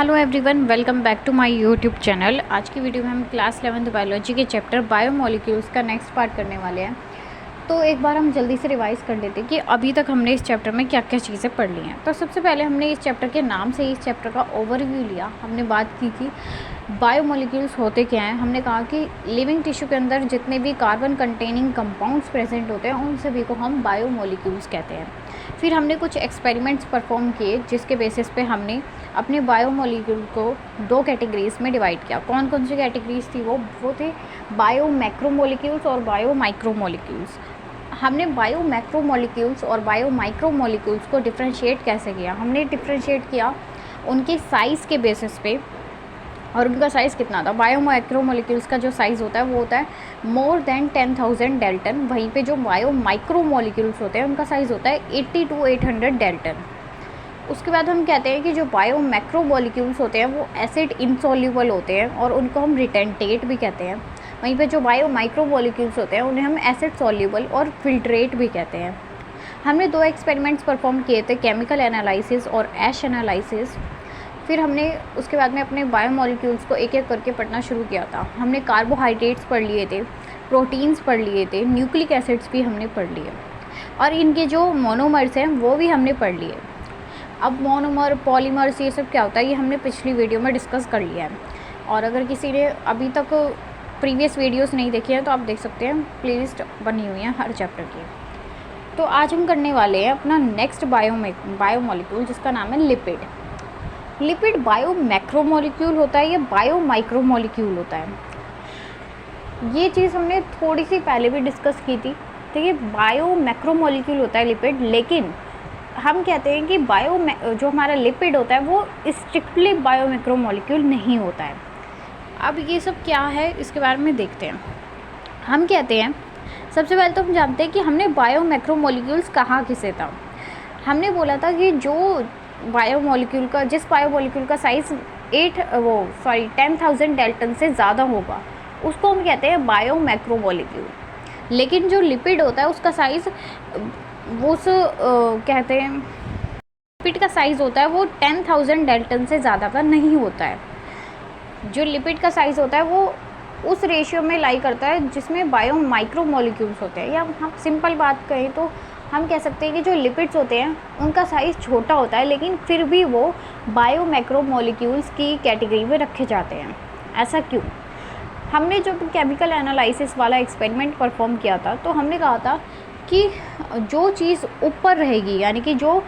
Hello everyone, welcome back to my YouTube channel. आज की video में हम क्लास 11th बायोलॉजी के चैप्टर बायोमोलिक्यूल्स का नेक्स्ट पार्ट करने वाले हैं। तो एक बार हम जल्दी से रिवाइज़ कर लेते हैं कि अभी तक हमने इस चैप्टर में क्या क्या चीज़ें पढ़ ली हैं। तो सबसे पहले हमने इस चैप्टर के नाम से ही इस चैप्टर का ओवरव्यू लिया। हमने बात की कि बायोमोलिक्यूल्स होते क्या हैं। हमने कहा कि लिविंग टिश्यू के अंदर जितने भी कार्बन कंटेनिंग कंपाउंड्स प्रेजेंट होते हैं उन सभी को हम बायोमोलिक्यूल्स कहते हैं। फिर हमने कुछ एक्सपेरिमेंट्स परफॉर्म किए जिसके बेसिस पे हमने अपने बायोमोलिक्यूल को दो कैटेगरीज में डिवाइड किया। कौन कौन सी कैटेगरीज थी? वो थे बायो मैक्रोमोलिक्यूल्स और बायो माइक्रोमोलिक्यूल्स। हमने बायो मैक्रोमोलिक्यूल्स और बायो माइक्रोमोलिक्यूल्स को डिफ्रेंशिएट कैसे किया? हमने डिफ्रेंशिएट किया उनके साइज़ के बेसिस पे। और उनका साइज़ कितना था? बायो माइक्रोमोलिक्यूल्स का जो साइज़ होता है वो होता है मोर देन 10,000 डेल्टन। वहीं पे जो बायो माइक्रोमोलिक्यूल्स होते हैं उनका साइज़ होता है 80 to 800 डेल्टन। उसके बाद हम कहते हैं कि जो बायो मैक्रोमोलिक्यूल्स होते हैं वो एसिड इनसॉल्यूबल होते हैं और उनको हम रिटेंटेट भी कहते हैं। वहीं पे जो बायो माइक्रोमोलिक्यूल्स होते हैं उन्हें हम एसिड सॉल्यूबल और फिल्ट्रेट भी कहते हैं। हमने दो एक्सपेरिमेंट्स परफॉर्म किए थे, केमिकल एनालिसिस और एश एनालिसिस। फिर हमने उसके बाद में अपने बायोमोलिक्यूल्स को एक एक करके पढ़ना शुरू किया था। हमने कार्बोहाइड्रेट्स पढ़ लिए थे, प्रोटीन्स पढ़ लिए थे, न्यूक्लिक एसिड्स भी हमने पढ़ लिए और इनके जो मोनोमर्स हैं वो भी हमने पढ़ लिए। अब मोनोमर, पॉलीमर्स, ये सब क्या होता है ये हमने पिछली वीडियो में डिस्कस कर लिया है। और अगर किसी ने अभी तक प्रीवियस वीडियोस नहीं देखी हैं तो आप देख सकते हैं, प्लेलिस्ट बनी हुई है हर चैप्टर की। तो आज हम करने वाले हैं अपना नेक्स्ट बायोमोलिक्यूल जिसका नाम है लिपिड। लिपिड बायो मैक्रोमोलिक्यूल होता है या बायो माइक्रोमोलिक्यूल होता है? ये चीज़ हमने थोड़ी सी पहले भी डिस्कस की थी। तो ये बायो मैक्रोमोलिक्यूल होता है लिपिड, लेकिन हम कहते हैं कि जो हमारा लिपिड होता है वो स्ट्रिक्टली बायो मैक्रोमोलिक्यूल नहीं होता है। अब ये सब क्या है इसके बारे में देखते हैं। हम कहते हैं, सबसे पहले तो हम जानते हैं कि हमने बायो मैक्रोमोलिक्यूल्स कहा किसे था। हमने बोला था कि जो जिस बायोमोलिक्यूल का साइज़ 10,000 डेल्टन से ज़्यादा होगा उसको हम कहते हैं बायो मैक्रोमोलिक्यूल। लेकिन जो लिपिड होता है उसका साइज़ कहते हैं लिपिड का साइज़ होता है वो 10,000 डेल्टन से ज़्यादा का नहीं होता है। जो लिपिड का साइज़ होता है वो उस रेशियो में लाई करता है जिसमें बायो माइक्रोमोलिक्यूल्स होते हैं। या हम सिंपल बात करें तो हम कह सकते हैं कि जो लिपिड्स होते हैं उनका साइज़ छोटा होता है लेकिन फिर भी वो बायो मैक्रोमोलिक्यूल्स की कैटेगरी में रखे जाते हैं। ऐसा क्यों? हमने जब केमिकल एनालिसिस वाला एक्सपेरिमेंट परफॉर्म किया था तो हमने कहा था कि जो चीज़ ऊपर रहेगी यानी कि जो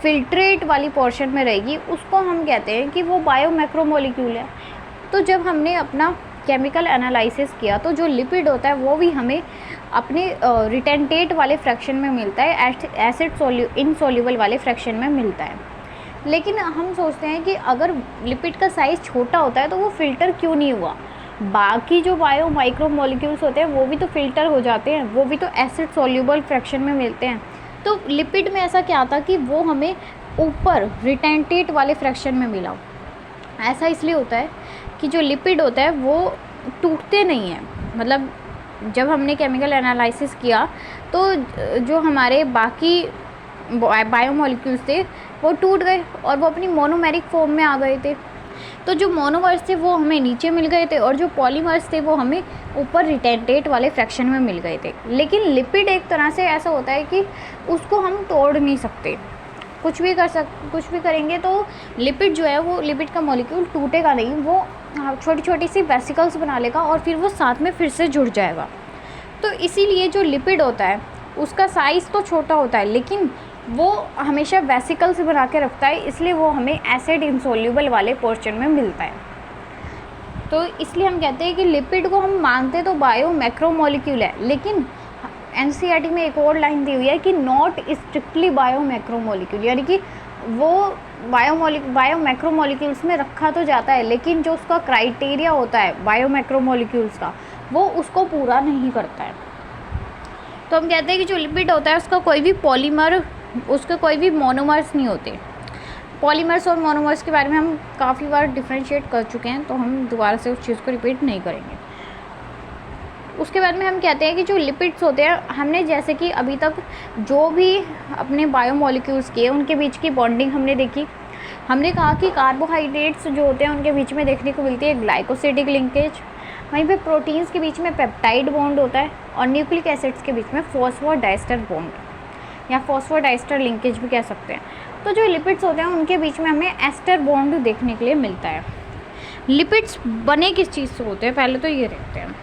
फिल्ट्रेट वाली पोर्शन में रहेगी उसको हम कहते हैं कि वो बायो मैक्रोमोलिक्यूल है। तो जब हमने अपना केमिकल एनालिसिस किया तो जो लिपिड होता है वो भी हमें अपने रिटेंटेट वाले फ्रैक्शन में मिलता है, एसिड इनसॉल्यूबल वाले फ्रैक्शन में मिलता है। लेकिन हम सोचते हैं कि अगर लिपिड का साइज़ छोटा होता है तो वो फ़िल्टर क्यों नहीं हुआ? बाकी जो बायो माइक्रोमोलिक्यूल्स होते हैं वो भी तो फ़िल्टर हो जाते हैं, वो भी तो एसिड सॉल्यूबल फ्रैक्शन में मिलते हैं। तो लिपिड में ऐसा क्या था कि वो हमें ऊपर रिटेंटेट वाले फ्रैक्शन में मिला। ऐसा इसलिए होता है कि जो लिपिड होता है वो टूटते नहीं हैं। मतलब जब हमने केमिकल एनालिसिस किया तो जो हमारे बाकी बायोमोलिक्यूल्स थे वो टूट गए और वो अपनी मोनोमेरिक फॉर्म में आ गए थे। तो जो मोनोमर्स थे वो हमें नीचे मिल गए थे और जो पॉलीमर्स थे वो हमें ऊपर रिटेंटेट वाले फ्रैक्शन में मिल गए थे। लेकिन लिपिड एक तरह से ऐसा होता है कि उसको हम तोड़ नहीं सकते। कुछ भी करेंगे तो लिपिड जो है वो लिपिड का मॉलिक्यूल टूटेगा नहीं, वो छोटी छोटी सी वेसिकल्स बना लेगा और फिर वो साथ में फिर से जुड़ जाएगा। तो इसीलिए जो लिपिड होता है उसका साइज़ तो छोटा होता है लेकिन वो हमेशा वेसिकल्स बना के रखता है, इसलिए वो हमें एसिड इनसॉल्यूबल वाले पोर्शन में मिलता है। तो इसलिए हम कहते हैं कि लिपिड को हम मानते तो बायो मैक्रोमोलिक्यूल है, लेकिन एनसीईआरटी में एक और लाइन दी हुई है कि नॉट स्ट्रिक्टली बायो मैक्रोमोलिक्यूल, यानी कि वो बायो मैक्रोमोलिक्यूल्स में रखा तो जाता है लेकिन जो उसका क्राइटेरिया होता है बायो मैक्रोमोलिक्यूल्स का वो उसको पूरा नहीं करता है। तो हम कहते हैं कि जो लिपिड होता है उसका कोई भी पॉलीमर, उसके कोई भी मोनोमर्स नहीं होते। पॉलीमर्स और मोनोमर्स के बारे में हम काफ़ी बार डिफ्रेंशिएट कर चुके हैं तो हम दोबारा से उस चीज़ को रिपीट नहीं करेंगे। उसके बाद में हम कहते हैं कि जो लिपिड्स होते हैं, हमने जैसे कि अभी तक जो भी अपने बायोमोलिक्यूल्स किए उनके बीच की बॉन्डिंग हमने देखी। हमने कहा कि कार्बोहाइड्रेट्स जो होते हैं उनके बीच में देखने को मिलती है ग्लाइकोसिडिक लिंकेज, वहीं पे प्रोटीन्स के बीच में पेप्टाइड बॉन्ड होता है, और न्यूक्लिक एसिड्स के बीच में फॉस्फोडाइस्टर बॉन्ड या फॉस्फोडाइस्टर लिंकेज भी कह सकते हैं। तो जो लिपिड्स होते हैं उनके बीच में हमें एस्टर बॉन्ड देखने के लिए मिलता है। लिपिड्स बने किस चीज़ से होते हैं, पहले तो ये देखते हैं।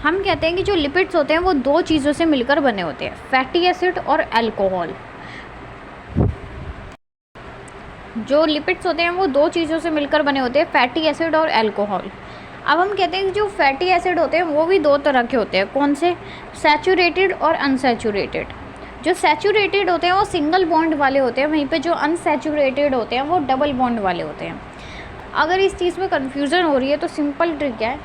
हम कहते हैं कि जो लिपिड्स होते हैं वो दो चीज़ों से मिलकर बने होते हैं, फैटी एसिड और अल्कोहल। जो लिपिड्स होते हैं वो दो चीज़ों से मिलकर बने होते हैं, फैटी एसिड और अल्कोहल। अब हम कहते हैं कि जो फैटी एसिड होते हैं वो भी दो तरह के होते हैं। कौन से? सैचुरेटेड और अनसैचुरेटेड। जो सैचुरेटेड होते हैं वो सिंगल बॉन्ड वाले होते हैं, वहीं पे जो अनसैचुरेटेड होते हैं वो डबल बॉन्ड वाले होते हैं। अगर इस चीज़ में कन्फ्यूज़न हो रही है तो सिंपल ट्रिक है,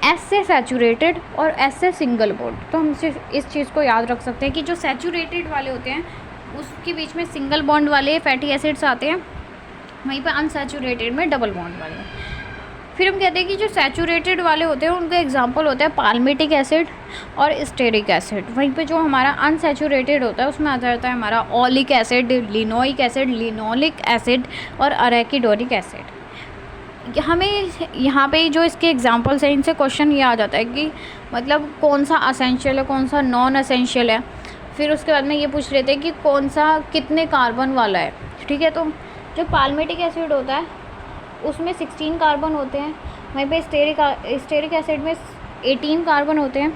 एस से सैचुरेटेड और एस से सिंगल बॉन्ड। तो हम इस चीज़ को याद रख सकते हैं कि जो सैचुरेटेड वाले होते हैं उसके बीच में सिंगल बॉन्ड वाले फैटी एसिड्स आते हैं, वहीं पर अनसैचुरेटेड में डबल बॉन्ड वाले। फिर हम कहते हैं कि जो सैचुरेटेड वाले होते हैं उनका एग्जांपल होता है पाल्मिटिक एसिड और स्टेरिक एसिड। वहीं पे जो हमारा अनसैचुरेटेड होता है उसमें आ जाता है हमारा oleic acid, linoleic acid, linoleic acid और अरेकिडोनिक एसिड। हमें यहाँ पे जो इसके एग्जांपल्स हैं इनसे क्वेश्चन ये आ जाता है कि मतलब कौन सा असेंशियल है, कौन सा नॉन असेंशियल है। फिर उसके बाद में ये पूछ लेते हैं कि कौन सा कितने कार्बन वाला है। ठीक है, तो जो पाल्मिटिक एसिड होता है उसमें 16 कार्बन होते हैं, वहीं पे स्टेरिक एसिड में 18 कार्बन होते हैं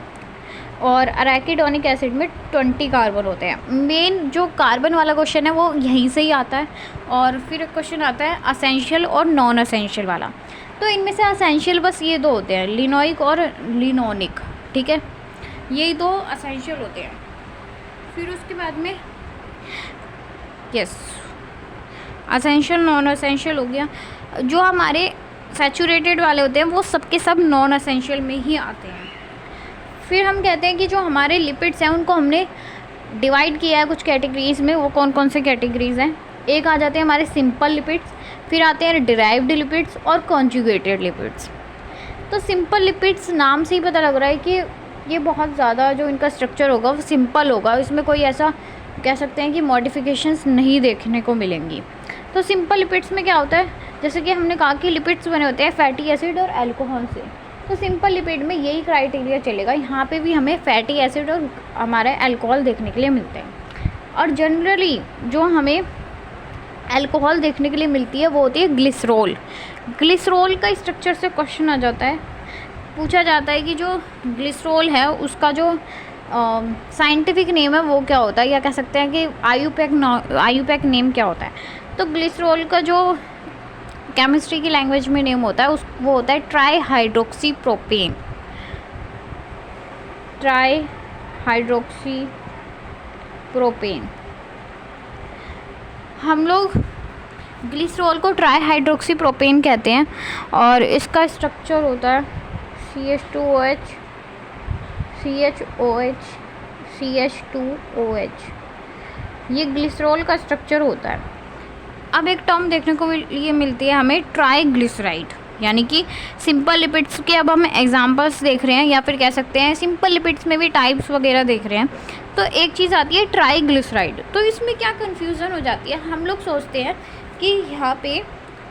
और अरेकिडोनिक एसिड में 20 कार्बन होते हैं। मेन जो कार्बन वाला क्वेश्चन है वो यहीं से ही आता है। और फिर क्वेश्चन आता है असेंशियल और नॉन असेंशियल वाला। तो इनमें से असेंशियल बस ये दो होते हैं, लिनोइक और लिनोनिक। ठीक है, यही दो असेंशियल होते हैं। फिर उसके बाद में असेंशियल नॉन असेंशियल हो गया। जो हमारे सैचुरेटेड वाले होते हैं वो सबके सब नॉन असेंशियल में ही आते हैं। फिर हम कहते हैं कि जो हमारे लिपिड्स हैं उनको हमने डिवाइड किया है कुछ कैटेगरीज़ में। वो कौन कौन से कैटेगरीज़ हैं? एक आ जाते हैं हमारे सिंपल लिपिड्स, फिर आते हैं डिराइव्ड लिपिड्स और कॉन्जुगेटेड लिपिड्स। तो सिंपल लिपिड्स नाम से ही पता लग रहा है कि ये बहुत ज़्यादा जो इनका स्ट्रक्चर होगा वो सिंपल होगा, इसमें कोई ऐसा कह सकते हैं कि मॉडिफिकेशंस नहीं देखने को मिलेंगी। तो सिंपल लिपिड्स में क्या होता है, जैसे कि हमने कहा कि लिपिड्स बने होते हैं फैटी एसिड और अल्कोहल से। तो सिंपल लिपिड में यही क्राइटेरिया चलेगा, यहाँ पे भी हमें फैटी एसिड और हमारे अल्कोहल देखने के लिए मिलते हैं। और जनरली जो हमें अल्कोहल देखने के लिए मिलती है वो होती है ग्लिसरॉल। ग्लिसरॉल का स्ट्रक्चर से क्वेश्चन आ जाता है, पूछा जाता है कि जो ग्लिसरॉल है उसका जो साइंटिफिक नेम है वो क्या होता है, या कह सकते हैं कि आयुपैक नेम क्या होता है। तो ग्लिसरॉल का जो केमिस्ट्री की लैंग्वेज में नेम होता है वो होता है try hydroxy propane. Try hydroxy propane. हम लोग ग्लिसरॉल को ट्राई हाइड्रोक्सी प्रोपेन कहते हैं और इसका स्ट्रक्चर होता है CH2OH CHOH CH2OH। ये ग्लिसरॉल का स्ट्रक्चर होता है। अब एक टर्म देखने को ये मिलती है हमें ट्राइग्लिसराइड, यानी कि सिंपल लिपिड्स के अब हम एग्जांपल्स देख रहे हैं, या फिर कह सकते हैं सिंपल लिपिड्स में भी टाइप्स वगैरह देख रहे हैं। तो एक चीज़ आती है ट्राइग्लिसराइड। तो इसमें क्या कन्फ्यूज़न हो जाती है, हम लोग सोचते हैं कि यहाँ पे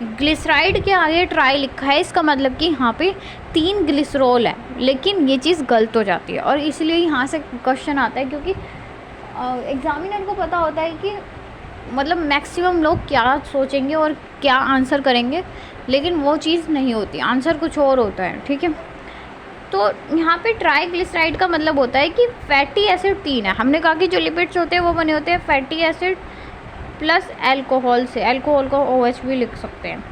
ग्लिसराइड के आगे ट्राई लिखा है, इसका मतलब कि यहाँ पे 3 ग्लिसरॉल है, लेकिन ये चीज़ गलत हो जाती है। और इसलिए यहाँ से क्वेश्चन आता है, क्योंकि एग्जामिनर को पता होता है कि मतलब मैक्सिमम लोग क्या सोचेंगे और क्या आंसर करेंगे, लेकिन वो चीज़ नहीं होती, आंसर कुछ और होता है। ठीक है, तो यहाँ पे ट्राइग्लिसराइड का मतलब होता है कि फैटी एसिड 3 है। हमने कहा कि जो लिपिड्स होते हैं वो बने होते हैं फैटी एसिड प्लस अल्कोहल से, अल्कोहल को OH भी लिख सकते हैं।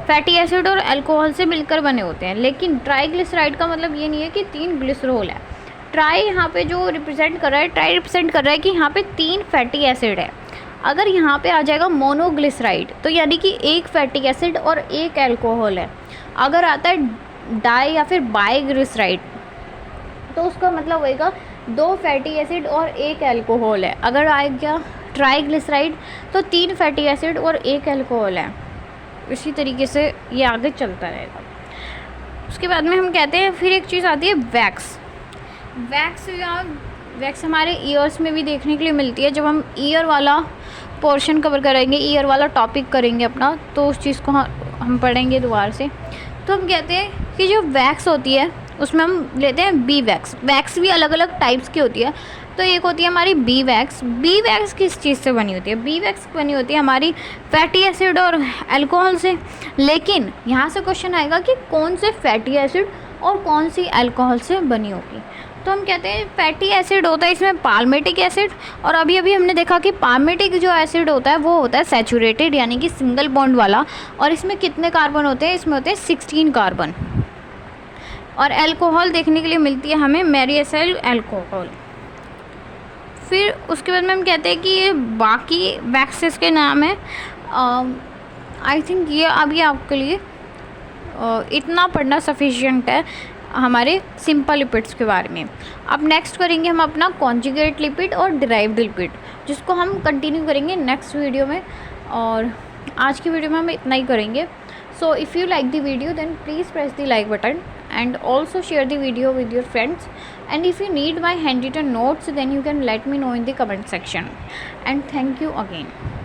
फैटी एसिड और अल्कोहल से मिलकर बने होते हैं, लेकिन ट्राइग्लिसराइड का मतलब ये नहीं है कि 3 ग्लिसरॉल है। ट्राई यहाँ पे जो रिप्रेजेंट कर रहा है, ट्राई रिप्रेजेंट कर रहा है कि यहाँ पे 3 फैटी एसिड है। अगर यहाँ पे आ जाएगा मोनोग्लिसराइड तो यानी कि 1 फैटी एसिड और 1 अल्कोहल है। अगर आता है डाई या फिर बाईग्लिसराइड तो उसका मतलब होएगा 2 फैटी एसिड और 1 अल्कोहल है। अगर आएगा ट्राइग्लिसराइड तो 3 फैटी एसिड और 1 अल्कोहल है। इसी तरीके से ये आगे चलता रहेगा। उसके बाद में हम कहते हैं फिर एक चीज़ आती है वैक्स। वैक्स हमारे ईयर्स में भी देखने के लिए मिलती है। जब हम ईयर वाला पोर्शन कवर करेंगे, ईयर वाला टॉपिक करेंगे अपना, तो उस चीज़ को हम पढ़ेंगे दोबारा से। तो हम कहते हैं कि जो वैक्स होती है उसमें हम लेते हैं बी वैक्स। वैक्स भी अलग अलग टाइप्स की होती है। तो एक होती है हमारी बी वैक्स। बी वैक्स किस चीज़ से बनी होती है? बी वैक्स बनी होती है हमारी फैटी एसिड और अल्कोहल से। लेकिन यहाँ से क्वेश्चन आएगा कि कौन से फैटी एसिड और कौन सी अल्कोहल से बनी होगी। तो हम कहते हैं फैटी एसिड होता है इसमें पाल्मेटिक एसिड, और अभी अभी हमने देखा कि पाल्मेटिक जो एसिड होता है वो होता है सैचुरेटेड यानी कि सिंगल बॉन्ड वाला, और इसमें कितने कार्बन होते हैं? इसमें होते हैं 16 कार्बन। और अल्कोहल देखने के लिए मिलती है हमें मैरिएसाइल अल्कोहल। फिर उसके बाद में हम कहते हैं कि ये बाकी वैक्सेस के नाम है। आई थिंक ये अभी आपके लिए इतना पढ़ना सफिशिएंट है हमारे सिंपल लिपिड्स के बारे में। अब नेक्स्ट करेंगे हम अपना कॉन्जुगेट लिपिड और डिराइव्ड लिपिड, जिसको हम कंटिन्यू करेंगे नेक्स्ट वीडियो में। और आज की वीडियो में हम इतना ही करेंगे। So if you like the video then please press the like button and also share the video with your friends, and if you need my handwritten notes then you can let me know in the comment section, and thank you again.